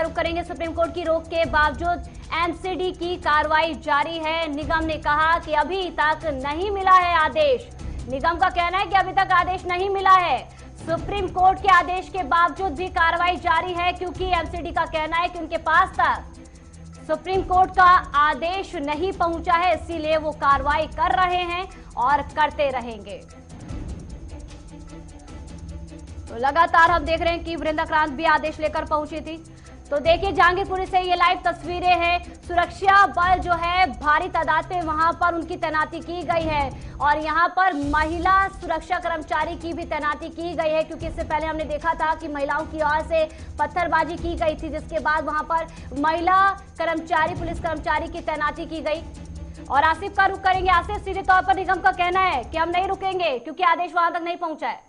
रुख करेंगे। Supreme court की रोक के बावजूद एमसीडी की कार्रवाई जारी है। निगम ने कहा कि अभी तक नहीं मिला है आदेश। निगम का कहना है कि अभी तक आदेश नहीं मिला है। सुप्रीम कोर्ट के आदेश के बावजूद भी कार्रवाई जारी है, क्योंकि एमसीडी का कहना है कि उनके पास तक सुप्रीम कोर्ट का आदेश नहीं पहुंचा है, इसीलिए वो कार्रवाई कर रहे हैं और करते रहेंगे। तो लगातार हम देख रहे हैं कि वृंदा क्रांत भी आदेश लेकर पहुंची थी। तो देखिए जहांगीरपुरी से ये लाइव तस्वीरें हैं। सुरक्षा बल जो है भारी तादाद में वहां पर उनकी तैनाती की गई है और यहां पर महिला सुरक्षा कर्मचारी की भी तैनाती की गई है, क्योंकि इससे पहले हमने देखा था कि महिलाओं की ओर से पत्थरबाजी की गई थी, जिसके बाद वहां पर महिला कर्मचारी, पुलिस कर्मचारी की तैनाती की गई। और आसिफ का रुख करेंगे। आसिफ, सीधे तौर पर निगम का कहना है कि हम नहीं रुकेंगे क्योंकि आदेश वहां तक नहीं पहुंचा है।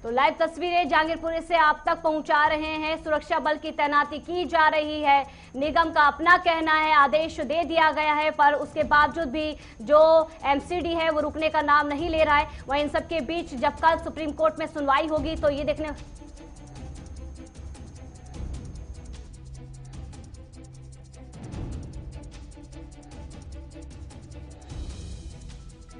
तो लाइव तस्वीरें जहांगीरपुरी से आप तक पहुंचा रहे हैं। सुरक्षा बल की तैनाती की जा रही है। निगम का अपना कहना है आदेश दे दिया गया है, पर उसके बावजूद भी जो एमसीडी है वो रुकने का नाम नहीं ले रहा है। वहीं इन सबके बीच जब कल सुप्रीम कोर्ट में सुनवाई होगी तो ये देखने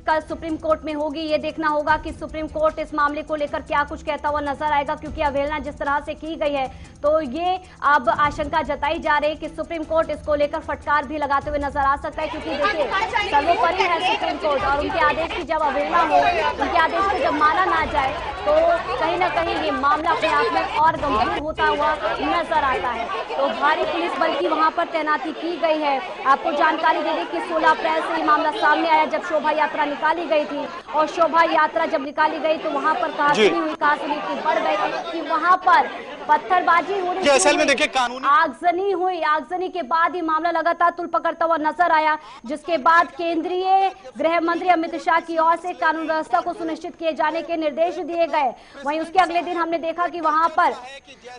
कल सुप्रीम कोर्ट में होगी। ये देखना होगा कि सुप्रीम कोर्ट इस मामले को लेकर क्या कुछ कहता हुआ नजर आएगा, क्योंकि अवहेलना जिस तरह से की गई है तो ये अब आशंका जताई जा रही है कि सुप्रीम कोर्ट इसको लेकर फटकार भी लगाते हुए नजर आ सकता है। क्योंकि देखिए सर्वोपरि है सुप्रीम कोर्ट और उनके आदेश की जब अवहेलना हो, उनके आदेश को जब माना ना जाए तो कहीं ना कहीं ये मामला अपने आप में और गंभीर होता हुआ नजर आता है। तो भारी पुलिस बल की वहां पर तैनाती की गई है। आपको जानकारी दे दें कि 16 अप्रैल से ये मामला सामने आया, जब शोभा यात्रा निकाली गई थी और शोभा यात्रा जब निकाली गई तो वहां पर कहासुनी हुई, कहासुनी इतनी बढ़ गई कि वहां पर पत्थरबाजी हो रही, असल में देखिए कानूनी आगजनी हुई। आगजनी के बाद ये मामला लगातार तुल पकड़ता हुआ नजर आया, जिसके बाद केंद्रीय गृह मंत्री अमित शाह की ओर से कानून व्यवस्था को सुनिश्चित किए जाने के निर्देश दिए गए। वहीं उसके अगले दिन हमने देखा कि वहां पर,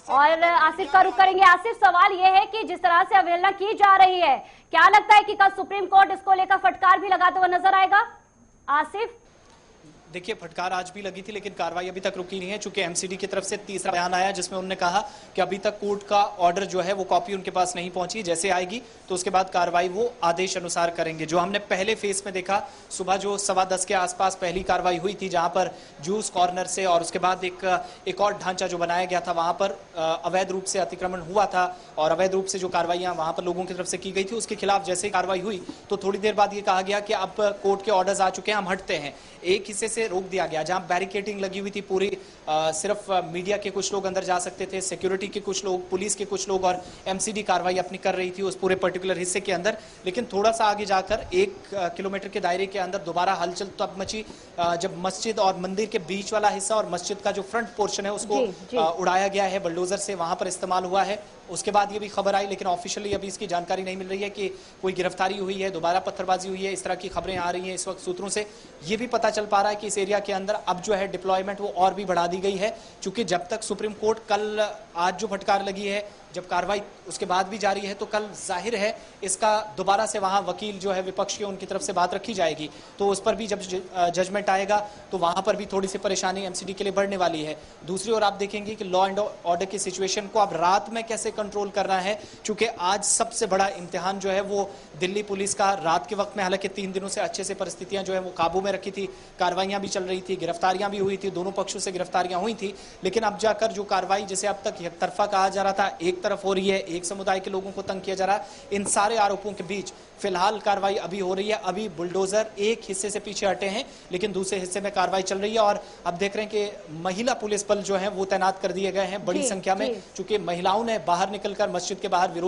और आसिफ का रुख करेंगे। आसिफ, सवाल यह है कि जिस तरह से अवहेलना की जा रही है, क्या लगता है कि कल सुप्रीम कोर्ट इसको लेकर फटकार भी लगाते हुए नजर आएगा? आसिफ, देखिए फटकार आज भी लगी थी, लेकिन कार्रवाई अभी तक रुकी नहीं है, चूंकि एमसीडी की तरफ से तीसरा बयान आया जिसमें उन्होंने कहा कि अभी तक कोर्ट का ऑर्डर जो है वो कॉपी उनके पास नहीं पहुंची। जैसे आएगी तो उसके बाद कार्रवाई वो आदेश अनुसार करेंगे। जो हमने पहले फेज में देखा, सुबह जो 10:15 के आसपास पहली कार्रवाई हुई थी, जहां पर जूस कॉर्नर से और उसके बाद एक और ढांचा जो बनाया गया था, वहां पर अवैध रूप से अतिक्रमण हुआ था और अवैध रूप से जो कार्रवाइयां वहां पर लोगों की तरफ से की गई थी, उसके खिलाफ जैसे ही कार्रवाई हुई तो थोड़ी देर बाद ये कहा गया कि अब कोर्ट के ऑर्डर्स आ चुके हैं, हम हटते हैं। एक हिस्से से रोक दिया गया जहां बैरिकेडिंग लगी हुई थी पूरी, सिर्फ मीडिया के कुछ लोग अंदर जा सकते थे, सिक्योरिटी के कुछ लोग, पुलिस के कुछ लोग, और एमसीडी कार्रवाई अपनी कर रही थी उस पूरे पर्टिकुलर हिस्से के अंदर। लेकिन थोड़ा सा आगे जाकर 1 किलोमीटर के दायरे के अंदर दोबारा हलचल तब मची जब मस्जिद और मंदिर के बीच वाला हिस्सा और मस्जिद का जो फ्रंट पोर्शन है उसको उड़ाया गया है बुलडोजर से, वहां पर इस्तेमाल हुआ है। उसके बाद ये भी खबर आई, लेकिन ऑफिशियली अभी इसकी जानकारी नहीं मिल रही है कि कोई गिरफ्तारी हुई है, दोबारा पत्थरबाजी हुई है, इस तरह की खबरें आ रही हैं इस वक्त। सूत्रों से ये भी पता चल पा रहा है कि इस एरिया के अंदर अब जो है डिप्लॉयमेंट वो और भी बढ़ा दी गई है, क्योंकि जब तक सुप्रीम कोर्ट कल, आज जो फटकार लगी है, जब कार्रवाई उसके बाद भी जारी है, तो कल जाहिर है इसका दोबारा से वहां वकील जो है विपक्ष के, उनकी तरफ से बात रखी जाएगी, तो उस पर भी जब जजमेंट आएगा तो वहां पर भी थोड़ी सी परेशानी एमसीडी के लिए बढ़ने वाली है। दूसरी ओर आप देखेंगे कि लॉ एंड ऑर्डर की सिचुएशन को अब रात में कैसे कंट्रोल करना है, क्योंकि आज सबसे बड़ा इम्तिहान जो है वो दिल्ली पुलिस का रात के वक्त में, हालांकि 3 दिनों से अच्छे से परिस्थितियां जो है वो काबू में रखी थी, कार्रवाइयां भी चल रही थी, गिरफ्तारियां भी हुई थी, दोनों पक्षों से गिरफ्तारियां हुई थी, लेकिन अब जाकर जो कार्रवाई जैसे अब तक एक तरफा कहा जा रहा था, एक तरफ हो रही है, एक समुदाय के लोगों को तंग किया जा रहा है, इन सारे आरोपों के बीच फिलहाल कार्रवाई अभी हो रही है। अभी बुलडोजर एक हिस्से से पीछे हटे हैं, लेकिन दूसरे हिस्से में कार्रवाई चल रही है और अब देख रहे हैं कि महिला पुलिस बल जो है वो तैनात कर दिए गए हैं बड़ी संख्या में, चूंकि महिलाओं ने बाहर निकलकर मस्जिद के बाहर विरोध